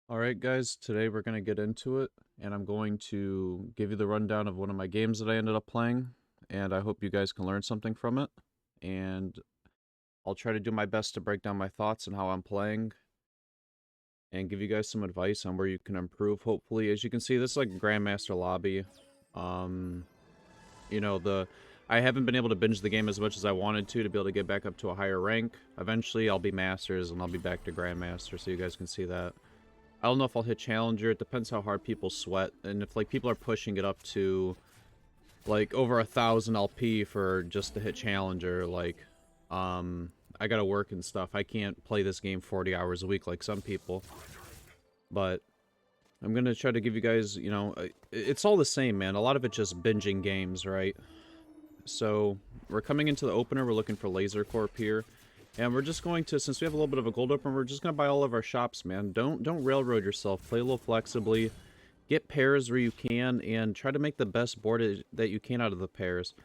Alright guys, today we're going to get into it, and I'm going to give you the rundown of one of my games that I ended up playing, and I hope you guys can learn something from it, and I'll try to do my best to break down my thoughts and how I'm playing, and give you guys some advice on where you can improve, hopefully. As you can see, this is like a Grandmaster lobby. Um, you know, I haven't been able to binge the game as much as I wanted to be able to get back up to a higher rank. Eventually, I'll be Masters, and I'll be back to Grandmaster, so you guys can see that. I don't know if I'll hit Challenger. It depends how hard people sweat. And if, like, people are pushing it up to, like, over 1,000 LP for just to hit Challenger, like, I gotta work and stuff. I can't play this game 40 hours a week like some people. But I'm gonna try to give you guys, you know, it's all the same, man. A lot of it just binging games, right? So, we're coming into the opener. We're looking for Laser Corp here. And we're just going to, since we have a little bit of a gold opener, we're just going to buy all of our shops, man. Don't railroad yourself. Play a little flexibly. Get pairs where you can, and try to make the best board that you can out of the pairs.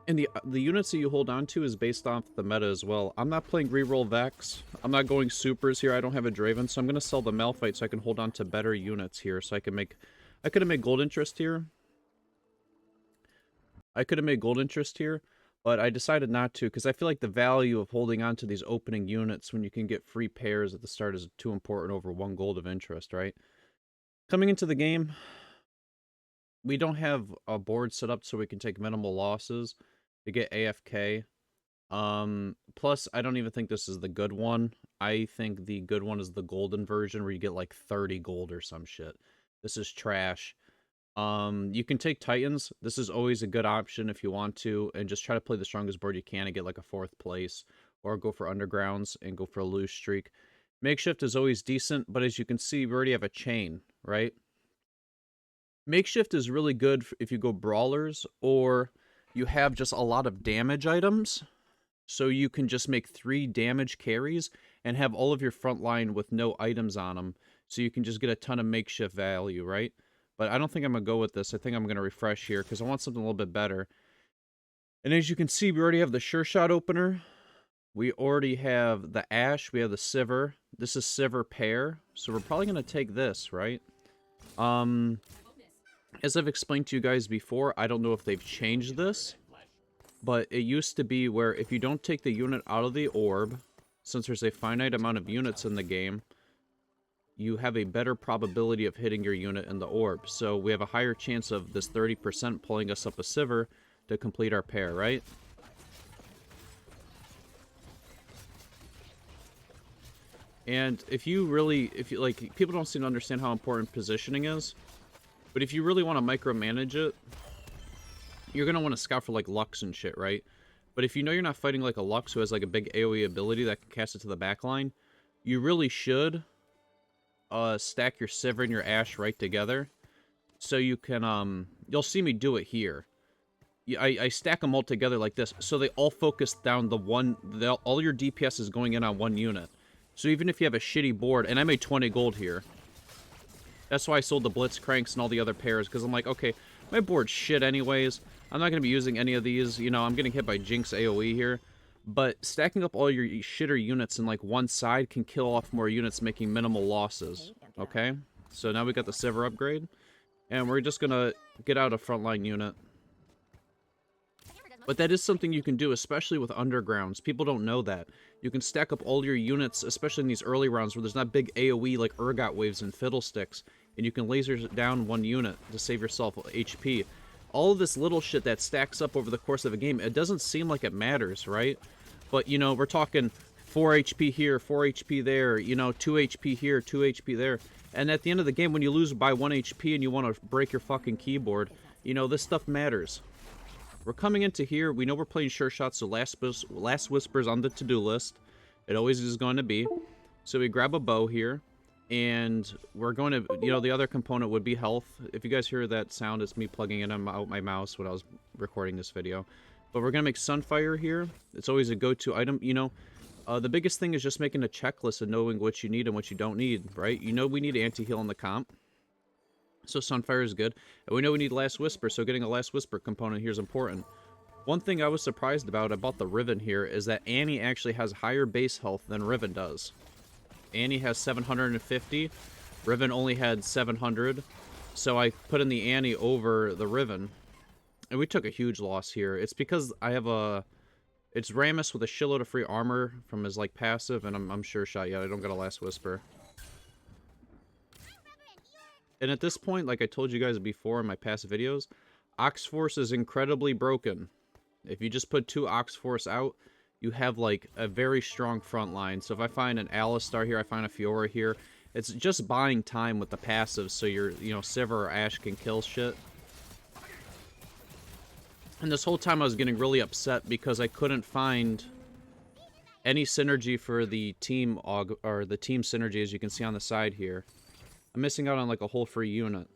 And the units that you hold on to is based off the meta as well. I'm not playing reroll Vex. I'm not going supers here. I don't have a Draven, so I'm going to sell the Malphite so I can hold on to better units here. So I could have made gold interest here. But I decided not to, because I feel like the value of holding on to these opening units when you can get free pairs at the start is too important over 1 gold of interest, right? Coming into the game, we don't have a board set up so we can take minimal losses to get AFK. Plus, I don't even think this is the good one. I think the good one is the golden version where you get like 30 gold or some shit. This is trash. You can take Titans. This is always a good option if you want to, and just try to play the strongest board you can and get like a 4th place, or go for Undergrounds and go for a loose streak. Makeshift is always decent, but as you can see, we already have a chain, right? Makeshift is really good if you go Brawlers, or you have just a lot of damage items, so you can just make 3 damage carries and have all of your front line with no items on them, so you can just get a ton of makeshift value, right? But I don't think I'm going to go with this. I think I'm going to refresh here because I want something a little bit better. And as you can see, we already have the Sure Shot opener. We already have the Ash. We have the Sivir. This is Sivir pair. So we're probably going to take this, right? As I've explained to you guys before, I don't know if they've changed this. But it used to be where if you don't take the unit out of the orb, since there's a finite amount of units in the game, you have a better probability of hitting your unit in the orb. So we have a higher chance of this 30% pulling us up a Sivir to complete our pair, right? And if you like, people don't seem to understand how important positioning is, but if you really want to micromanage it, you're going to want to scout for like Lux and shit, right? But if you know you're not fighting like a Lux who has like a big AoE ability that can cast it to the backline, you really should stack your Sivir and your Ash right together, so you can, you'll see me do it here. I stack them all together like this, so they all focus down all your DPS is going in on one unit. So even if you have a shitty board, and I made 20 gold here. That's why I sold the Blitz Cranks and all the other pairs, because I'm like, okay, my board's shit anyways. I'm not going to be using any of these, you know, I'm getting hit by Jinx AoE here. But stacking up all your shitter units in like one side can kill off more units, making minimal losses. Okay? So now we got the Sivir upgrade. And we're just gonna get out a frontline unit. But that is something you can do, especially with Undergrounds. People don't know that. You can stack up all your units, especially in these early rounds where there's not big AoE like Urgot Waves and Fiddlesticks. And you can laser down one unit to save yourself HP. All of this little shit that stacks up over the course of a game, it doesn't seem like it matters, right? But, you know, we're talking 4 HP here, 4 HP there, you know, 2 HP here, 2 HP there. And at the end of the game, when you lose by 1 HP and you want to break your fucking keyboard, you know, this stuff matters. We're coming into here. We know we're playing Sure Shots, so Last Whisper's on the to-do list. It always is going to be. So we grab a bow here. And we're going to, you know, the other component would be health. If you guys hear that sound, it's me plugging in out my mouse when I was recording this video. But we're going to make Sunfire here. It's always a go-to item. You know, the biggest thing is just making a checklist and knowing what you need and what you don't need, right? You know we need anti-heal in the comp. So Sunfire is good. And we know we need Last Whisper, so getting a Last Whisper component here is important. One thing I was surprised about the Riven here is that Annie actually has higher base health than Riven does. Annie has 750. Riven only had 700. So I put in the Annie over the Riven. And we took a huge loss here. It's because I have a... It's Rammus with a shitload of free armor from his, like, passive, and I'm sure shot yet. I don't got a Last Whisper. And at this point, like I told you guys before in my past videos, Oxforce is incredibly broken. If you just put 2 Oxforce out, you have, like, a very strong front line. So if I find an Alistar here, I find a Fiora here, it's just buying time with the passives so your, you know, Sivir or Ashe can kill shit. And this whole time I was getting really upset because I couldn't find any synergy for the team or the team synergy, as you can see on the side here. I'm missing out on like a whole free unit.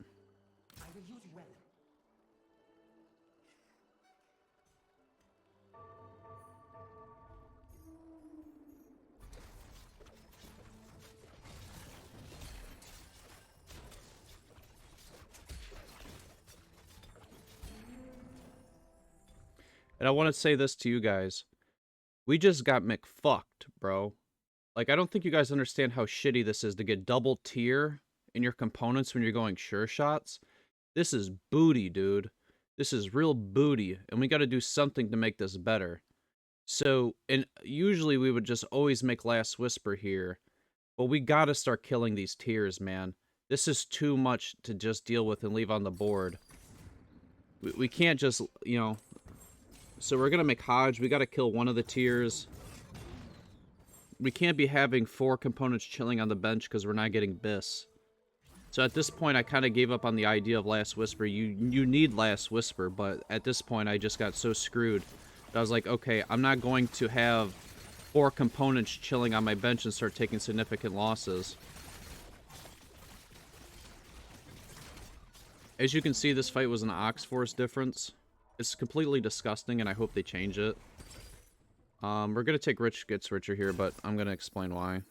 And I want to say this to you guys. We just got McFucked, bro. Like, I don't think you guys understand how shitty this is to get double tier in your components when you're going sure shots. This is booty, dude. This is real booty, and we got to do something to make this better. So, and usually we would just always make Last Whisper here, but we got to start killing these tiers, man. This is too much to just deal with and leave on the board. We can't just, you know... So we're going to make Hodge. We got to kill one of the tiers. We can't be having 4 components chilling on the bench because we're not getting Biss. So at this point, I kind of gave up on the idea of Last Whisper. You need Last Whisper, but at this point, I just got so screwed. I was like, okay, I'm not going to have 4 components chilling on my bench and start taking significant losses. As you can see, this fight was an Oxforce difference. It's completely disgusting, and I hope they change it. We're going to take Rich Gets Richer here, but I'm going to explain why.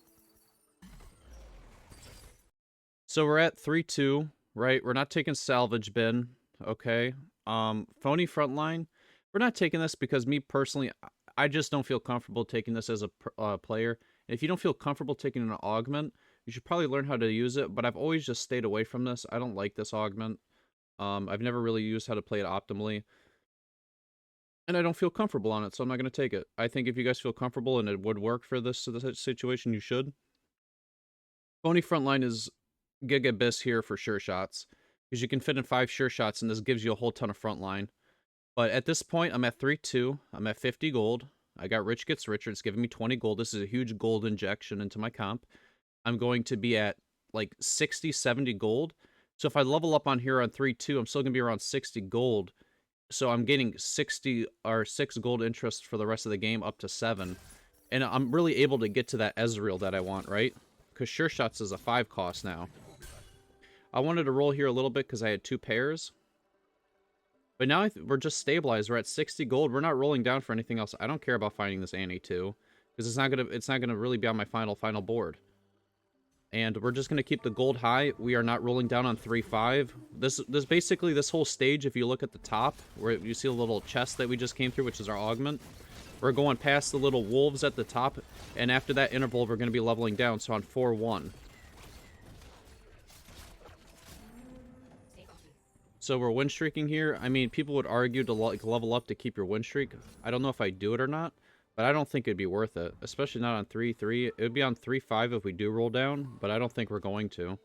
So we're at 3-2, right? We're not taking Salvage Bin, okay? Phony Frontline. We're not taking this because me personally, I just don't feel comfortable taking this as a player. And if you don't feel comfortable taking an Augment, you should probably learn how to use it, but I've always just stayed away from this. I don't like this Augment. I've never really used how to play it optimally. And I don't feel comfortable on it, so I'm not going to take it. I think if you guys feel comfortable and it would work for this situation, you should. Phony Frontline is Giga Biss here for sure shots, because you can fit in 5 sure shots, and this gives you a whole ton of frontline. But at this point, I'm at 3-2. I'm at 50 gold. I got Rich Gets Richer. It's giving me 20 gold. This is a huge gold injection into my comp. I'm going to be at like 60, 70 gold. So if I level up on here on 3-2, I'm still going to be around 60 gold. So I'm getting 60 or 6 gold interest for the rest of the game up to 7. And I'm really able to get to that Ezreal that I want, right? Because Sure Shots is a 5 cost now. I wanted to roll here a little bit because I had 2 pairs. But now we're just stabilized. We're at 60 gold. We're not rolling down for anything else. I don't care about finding this Annie too, because it's not gonna really be on my final board. And we're just gonna keep the gold high. We are not rolling down on 3-5. This basically, this whole stage, if you look at the top, where you see a little chest that we just came through, which is our augment. We're going past the little wolves at the top, and after that interval, we're gonna be leveling down. So on 4-1. So we're win streaking here. I mean, people would argue to like level up to keep your win streak. I don't know if I do it or not, but I don't think it'd be worth it, especially not on 3-3. It would be on 3-5 if we do roll down, but I don't think we're going to.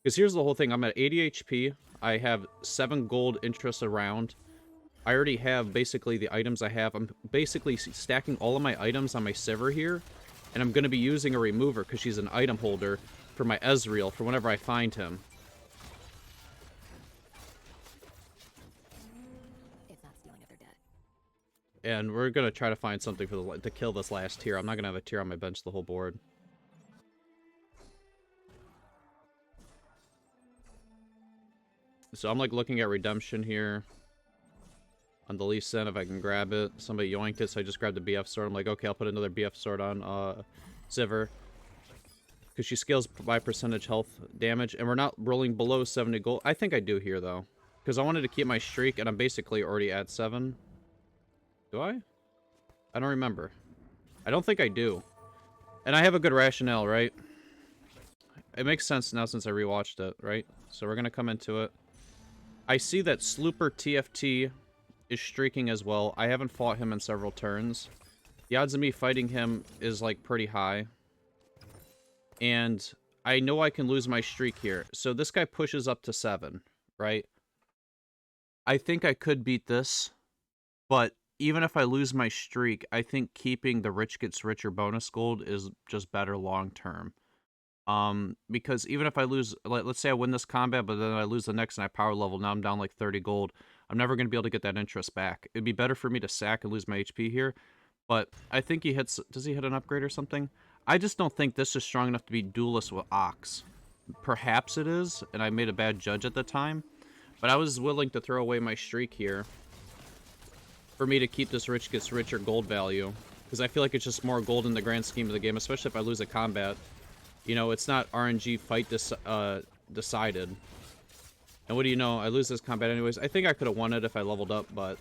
Because here's the whole thing. I'm at 80 HP. I have 7 gold interest around. I already have basically the items I have. I'm basically stacking all of my items on my Sivir here, and I'm going to be using a remover because she's an item holder for my Ezreal for whenever I find him. And we're going to try to find something for to kill this last tier. I'm not going to have a tier on my bench the whole board. So I'm like looking at Redemption here. On the Lee Sin, if I can grab it. Somebody yoinked it, so I just grabbed the BF sword. I'm like, okay, I'll put another BF sword on Sivir. Because she scales by percentage health damage. And we're not rolling below 70 gold. I think I do here, though. Because I wanted to keep my streak, and I'm basically already at 7. Do I? I don't remember. I don't think I do. And I have a good rationale, right? It makes sense now since I rewatched it, right? So we're going to come into it. I see that Slooper TFT is streaking as well. I haven't fought him in several turns. The odds of me fighting him is, like, pretty high. And I know I can lose my streak here. So this guy pushes up to 7, right? I think I could beat this. But even if I lose my streak, I think keeping the Rich Gets Richer bonus gold is just better long term. Because even if I lose, let's say I win this combat, but then I lose the next and I power level, now I'm down like 30 gold. I'm never going to be able to get that interest back. It'd be better for me to sack and lose my HP here. But I think he hits, does he hit an upgrade or something? I just don't think this is strong enough to be duelist with Ox. Perhaps it is, and I made a bad judge at the time. But I was willing to throw away my streak here for me to keep this Rich Gets Richer gold value. Because I feel like it's just more gold in the grand scheme of the game, especially if I lose a combat. You know, it's not RNG fight decided. And what do you know? I lose this combat anyways. I think I could have won it if I leveled up, but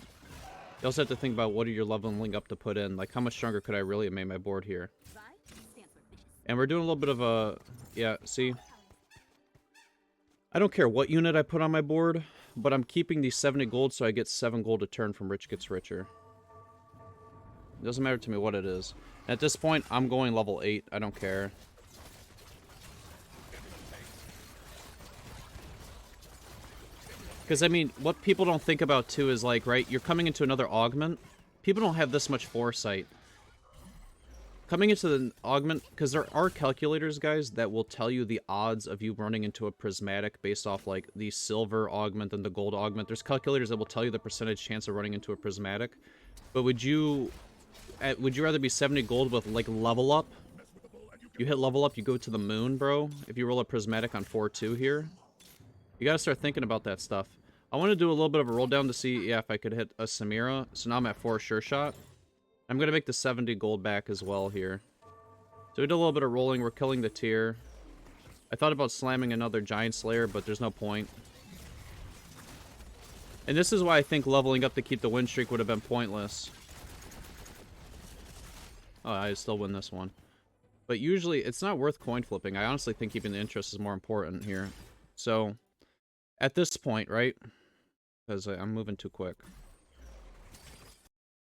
you also have to think about what are you leveling up to put in. Like, how much stronger could I really have made my board here? And we're doing a little bit of a... Yeah, see? I don't care what unit I put on my board, but I'm keeping these 70 gold so I get 7 gold a turn from Rich Gets Richer. It doesn't matter to me what it is. At this point, I'm going level 8. I don't care. Because, I mean, what people don't think about, too, is, like, right, you're coming into another augment. People don't have this much foresight. Coming into the augment, because there are calculators, guys, that will tell you the odds of you running into a prismatic based off, like, the silver augment and the gold augment. There's calculators that will tell you the percentage chance of running into a prismatic. But would you rather be 70 gold with, like, level up? You hit level up, you go to the moon, bro. If you roll a prismatic on 4-2 here. You gotta start thinking about that stuff. I want to do a little bit of a roll down to see, yeah, if I could hit a Samira. So now I'm at 4 sure shot. I'm going to make the 70 gold back as well here. So we did a little bit of rolling. We're killing the tier. I thought about slamming another Giant Slayer, but there's no point. And this is why I think leveling up to keep the win streak would have been pointless. Oh, I still win this one. But usually, it's not worth coin flipping. I honestly think keeping the interest is more important here. So, at this point, right? Because I'm moving too quick.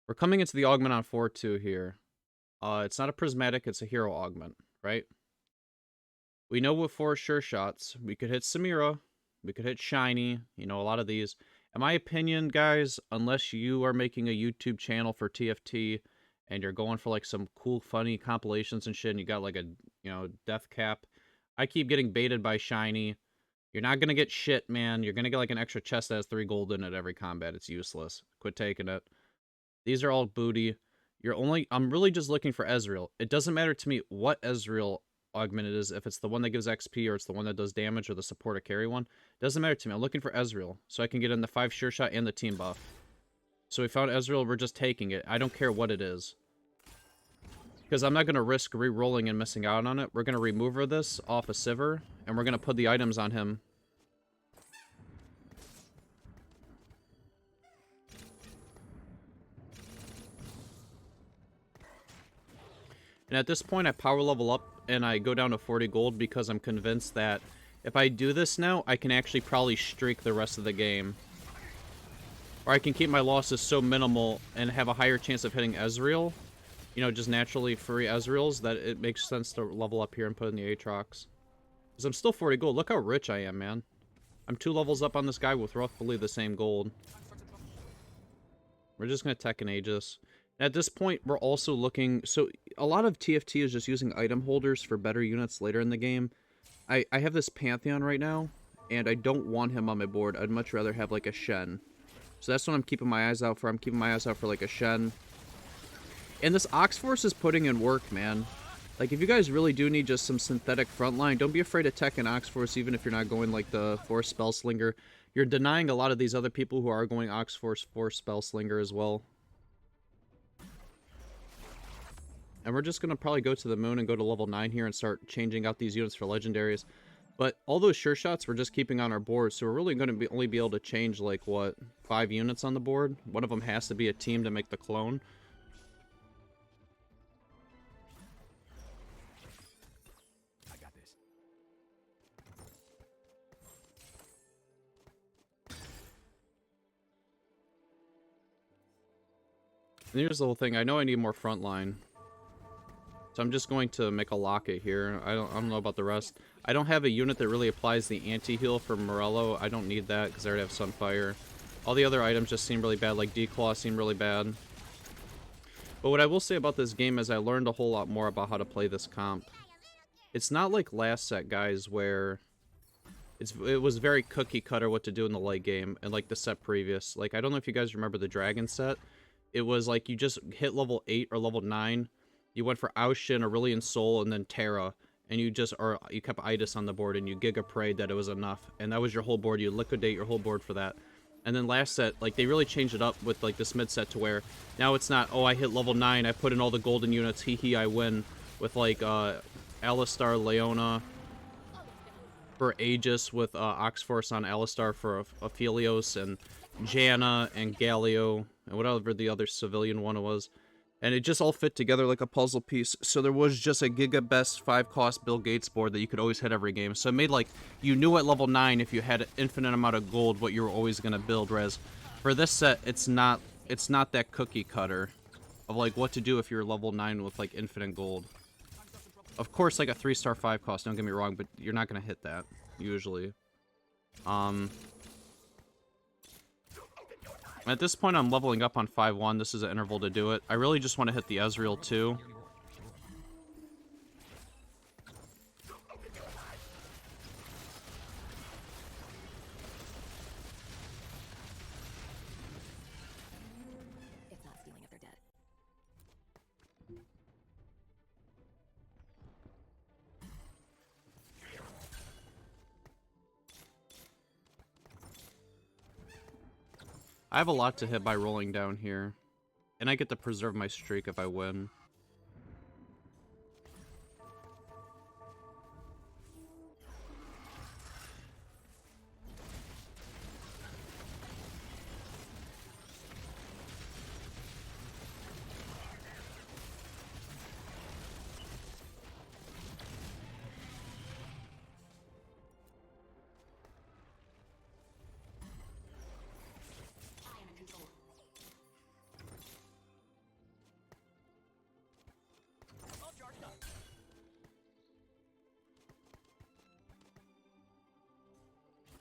We're coming into the augment on 4-2 here. It's not a prismatic, it's a hero augment, right? We know with 4 sure shots, we could hit Samira, we could hit Shiny, you know, a lot of these. In my opinion, guys, unless you are making a YouTube channel for TFT and you're going for like some cool, funny compilations and shit, and you got like a, you know, death cap, I keep getting baited by Shiny. You're not gonna get shit, man. You're gonna get like an extra chest that has 3 gold in it every combat. It's useless. Quit taking it. These are all booty. I'm really just looking for Ezreal. It doesn't matter to me what Ezreal augment it is, if it's the one that gives XP or it's the one that does damage or the support or carry one. It doesn't matter to me. I'm looking for Ezreal so I can get in the 5 sure shot and the team buff. So we found Ezreal, we're just taking it. I don't care what it is. Because I'm not going to risk re-rolling and missing out on it. We're going to remove this off a Sivir, and we're going to put the items on him. And at this point, I power level up and I go down to 40 gold because I'm convinced that if I do this now, I can actually probably streak the rest of the game. Or I can keep my losses so minimal and have a higher chance of hitting Ezreal. You know, just naturally free Ezreals, that it makes sense to level up here and put in the Aatrox. Because I'm still 40 gold. Look how rich I am, man. I'm 2 levels up on this guy with roughly the same gold. We're just going to tech an Aegis. At this point, we're also looking... So, a lot of TFT is just using item holders for better units later in the game. I have this Pantheon right now, and I don't want him on my board. I'd much rather have, like, a Shen. So that's what I'm keeping my eyes out for. I'm keeping my eyes out for, like, a Shen. And this Ox Force is putting in work, man. Like, if you guys really do need just some synthetic frontline, don't be afraid to tech an Ox Force, even if you're not going, like, the Force Spellslinger. You're denying a lot of these other people who are going Ox Force Spellslinger as well. And we're just going to probably go to the moon and go to level 9 here and start changing out these units for legendaries. But all those sure shots we're just keeping on our board, so we're really going to only be able to change, like, what, 5 units on the board? One of them has to be a team to make the clone. And here's the whole thing. I know I need more frontline. So I'm just going to make a locket here. I don't know about the rest. I don't have a unit that really applies the anti-heal for Morello. I don't need that because I already have Sunfire. All the other items just seem really bad, like Declaw seem really bad. But what I will say about this game is I learned a whole lot more about how to play this comp. It's not like last set, guys, where it was very cookie cutter what to do in the late game, and like the set previous. Like, I don't know if you guys remember the Dragon set. It was like you just hit level 8 or level 9. You went for Aushin, Aurelion Soul, and then Terra, and you kept Itis on the board, and you Giga prayed that it was enough, and that was your whole board. You liquidate your whole board for that. And then last set, like, they really changed it up with, like, this mid set to where now it's not, oh, I hit level 9, I put in all the golden units, hee, I win, with, like, Alistar, Leona for Aegis, with Oxforce on Alistar for Aphelios, and Janna, and Galio, and whatever the other civilian one was. And it just all fit together like a puzzle piece. So there was just a Giga Best 5-cost Bill Gates board that you could always hit every game. So it made like, you knew at level 9 if you had an infinite amount of gold what you were always going to build. Whereas for this set, it's not that cookie cutter of like what to do if you're level 9 with like infinite gold. Of course, like a 3-star 5-cost, don't get me wrong, but you're not going to hit that, usually. At this point, I'm leveling up on 5-1. This is an interval to do it. I really just want to hit the Ezreal, too. It's not stealing if they're dead. I have a lot to hit by rolling down here. And I get to preserve my streak if I win.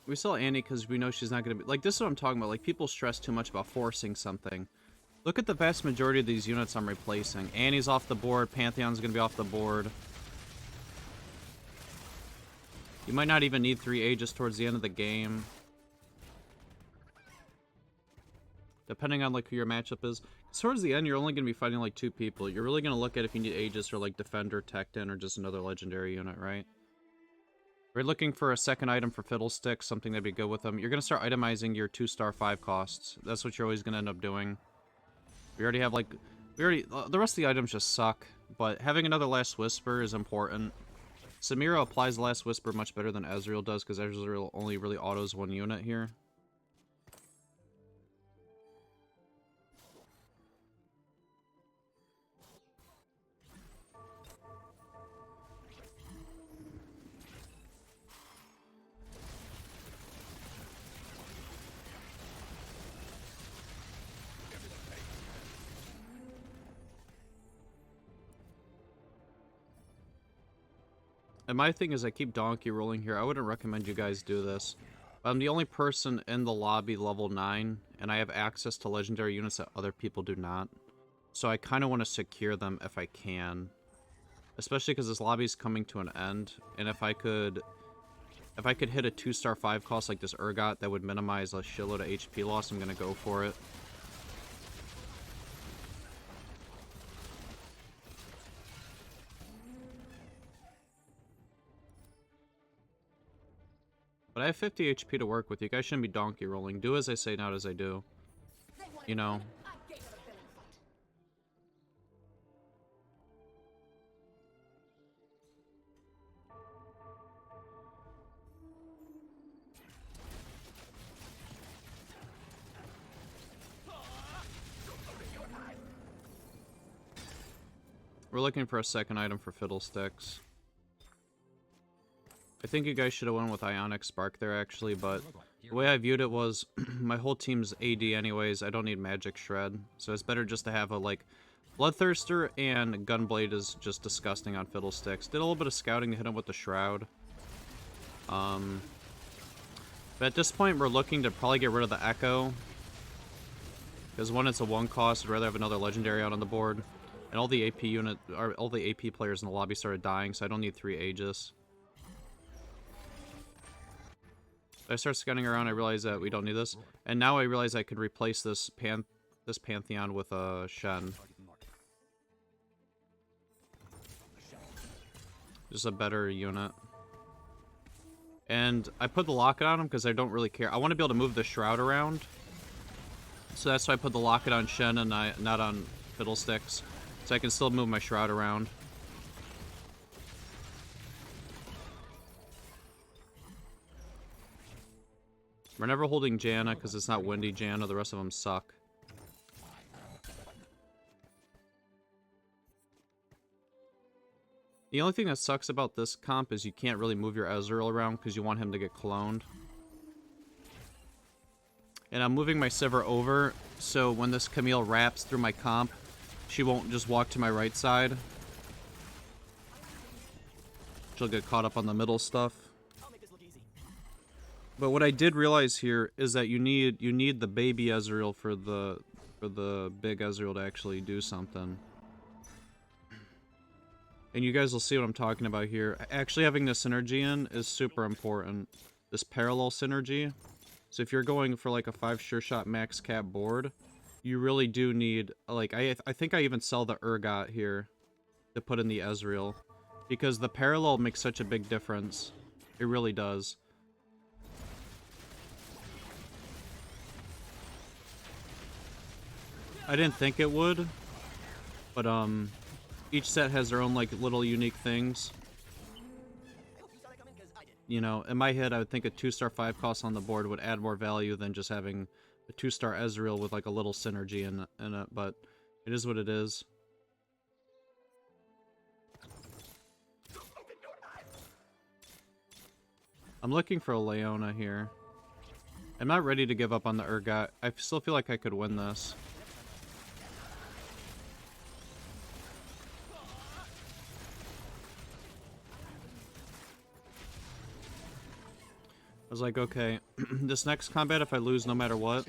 We sell Annie because we know she's not going to be... Like, this is what I'm talking about. Like, people stress too much about forcing something. Look at the vast majority of these units I'm replacing. Annie's off the board. Pantheon's going to be off the board. You might not even need 3 Aegis towards the end of the game. Depending on, like, who your matchup is. Towards the end, you're only going to be fighting, like, 2 people. You're really going to look at if you need Aegis or, like, Defender, Tecton, or just another legendary unit, right? We're looking for a second item for Fiddlesticks, something that'd be good with them. You're going to start itemizing your 2-star 5 costs. That's what you're always going to end up doing. We already have, like... the rest of the items just suck, but having another Last Whisper is important. Samira applies Last Whisper much better than Ezreal does, because Ezreal only really autos 1 unit here. And my thing is I keep donkey rolling here. I wouldn't recommend you guys do this. I'm the only person in the lobby level 9, and I have access to legendary units that other people do not. So I kind of want to secure them if I can. Especially because this lobby's coming to an end, and if I could hit a 2-star 5 cost like this Urgot that would minimize a shitload of HP loss, I'm going to go for it. But I have 50 HP to work with. You guys shouldn't be donkey rolling. Do as I say, not as I do. You know. We're looking for a second item for Fiddlesticks. I think you guys should have went with Ionic Spark there, actually, but The way I viewed it was, my whole team's AD anyways, I don't need Magic Shred, so it's better just to have a, like, Bloodthirster and Gunblade is just disgusting on Fiddlesticks. Did a little bit of scouting to hit him with the Shroud. But at this point, we're looking to probably get rid of the Echo. Because one, it's a 1 cost, I'd rather have another Legendary out on the board. And all the AP players in the lobby started dying, so I don't need 3 Aegis. So I start scouting around, I realize that we don't need this. And now I realize I could replace this Pantheon with a Shen. Just a better unit. And I put the Locket on him because I don't really care. I want to be able to move the Shroud around. So that's why I put the Locket on Shen and not on Fiddlesticks. So I can still move my Shroud around. We're never holding Janna because it's not Windy Janna. The rest of them suck. The only thing that sucks about this comp is you can't really move your Ezreal around because you want him to get cloned. And I'm moving my Sivir over, so when this Camille wraps through my comp, she won't just walk to my right side. She'll get caught up on the middle stuff. But what I did realize here is that you need the baby Ezreal for the big Ezreal to actually do something. And you guys will see what I'm talking about here. Actually having the synergy in is super important. This parallel synergy. So if you're going for like a 5 sure shot max cap board, you really do need, like, I think I even sell the Urgot here to put in the Ezreal. Because the parallel makes such a big difference. It really does. I didn't think it would, but each set has their own, like, little unique things. You know, in my head, I would think a 2-star 5 cost on the board would add more value than just having a 2-star Ezreal with, like, a little synergy in it, but it is what it is. I'm looking for a Leona here. I'm not ready to give up on the Urgot. I still feel like I could win this. I was like, okay, this next combat, if I lose no matter what,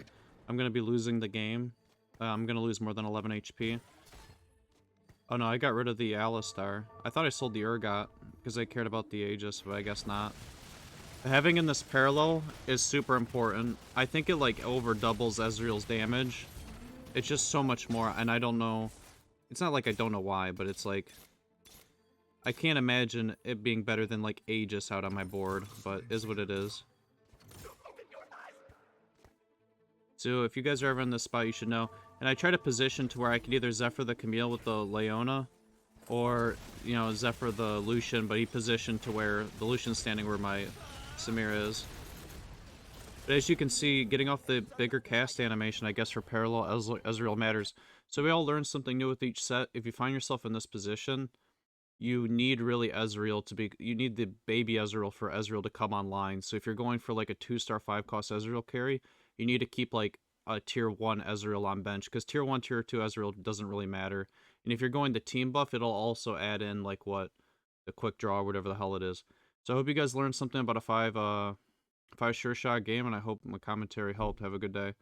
I'm going to be losing the game. I'm going to lose more than 11 HP. Oh no, I got rid of the Alistar. I thought I sold the Urgot because I cared about the Aegis, but I guess not. Having in this parallel is super important. I think it like over doubles Ezreal's damage. It's just so much more, and I don't know. It's not like I don't know why, but it's like I can't imagine it being better than like Aegis out on my board, but is what it is. So if you guys are ever in this spot, you should know. And I try to position to where I could either Zephyr the Camille with the Leona, or, you know, Zephyr the Lucian, but he positioned to where the Lucian's standing where my Samira is. But as you can see, getting off the bigger cast animation, I guess, for parallel Ezreal matters. So we all learn something new with each set. If you find yourself in this position, you need really Ezreal to be... You need the baby Ezreal for Ezreal to come online. So if you're going for like a 2-star 5-cost Ezreal carry, you need to keep like a tier 1 Ezreal on bench. Because tier 1, tier 2 Ezreal doesn't really matter. And if you're going to team buff, it'll also add in like what? The quick draw or whatever the hell it is. So I hope you guys learned something about a 5 sure shot game, and I hope my commentary helped. Have a good day.